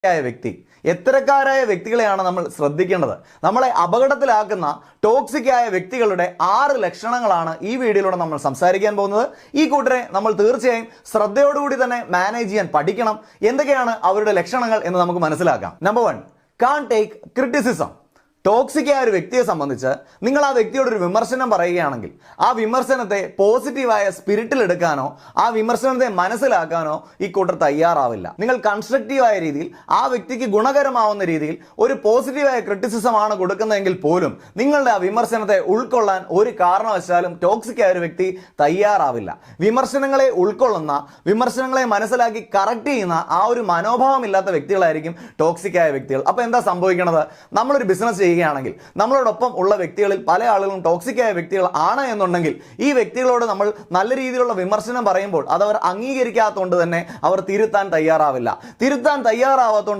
വ്യക്തി എത്തരക്കാരായ വ്യക്തികളെയാണ് നമ്മൾ ശ്രദ്ധിക്കേണ്ടത്. നമ്മളെ അപകടത്തിലാക്കുന്ന ടോക്സിക് ആയ വ്യക്തികളുടെ 6 ലക്ഷണങ്ങളാണ് ഈ വീഡിയോയിലൂടെ നമ്മൾ സംസാരിക്കാൻ പോകുന്നത്. ഈ കൂട്ടരെ നമ്മൾ തീർച്ചയായും ശ്രദ്ധയോടുകൂടി തന്നെ മാനേജ് ചെയ്യാൻ പഠിക്കണം. എന്തൊക്കെയാണ് അവരുടെ ലക്ഷണങ്ങൾ എന്ന് നമുക്ക് മനസ്സിലാക്കാം. Number 1, can't take criticism. Toxic ആയ ഒരു വ്യക്തിയെ സംബന്ധിച്ച് നിങ്ങൾ ആ വ്യക്തിയോട് ഒരു വിമർശനം പറയുകയാണെങ്കിൽ ആ വിമർശനത്തെ പോസിറ്റീവായ സ്പിരിറ്റിൽ എടുക്കാനോ ആ വിമർശനത്തെ മനസ്സിലാക്കാനോ ഈ കൂട്ടർ തയ്യാറാവില്ല. നിങ്ങൾ കൺസ്ട്രക്റ്റീവായ രീതിയിൽ ആ വ്യക്തിക്ക് ഗുണകരമാവുന്ന രീതിയിൽ ഒരു പോസിറ്റീവായ ക്രിറ്റിസിസം ആണ് കൊടുക്കുന്നതെങ്കിൽ പോലും നിങ്ങളുടെ ആ വിമർശനത്തെ ഉൾക്കൊള്ളാൻ ഒരു കാരണവശാലും ടോക്സിക് ആയ ഒരു വ്യക്തി തയ്യാറാവില്ല. വിമർശനങ്ങളെ ഉൾക്കൊള്ളുന്ന, വിമർശനങ്ങളെ മനസ്സിലാക്കി കറക്റ്റ് ചെയ്യുന്ന ആ ഒരു മനോഭാവം ഇല്ലാത്ത വ്യക്തികളായിരിക്കും ടോക്സിക് ആയ വ്യക്തികൾ. അപ്പോൾ എന്താ സംഭവിക്കുന്നത്? നമ്മളൊരു ബിസിനസ് ചെയ്യുകയാണെങ്കിൽ നമ്മളോടൊപ്പം ഉള്ള വ്യക്തികളിൽ പല ആളുകളും ടോക്സിക് ആയ വ്യക്തികൾ ആണ് എന്നുണ്ടെങ്കിൽ ഈ വ്യക്തികളോട് നമ്മൾ നല്ല രീതിയിലുള്ള വിമർശനം പറയുമ്പോൾ അതവർ അംഗീകരിക്കാത്തതുകൊണ്ട് തന്നെ അവർ തിരുത്താൻ തയ്യാറാവില്ല. തിരുത്താൻ തയ്യാറാവാത്തതുകൊണ്ട്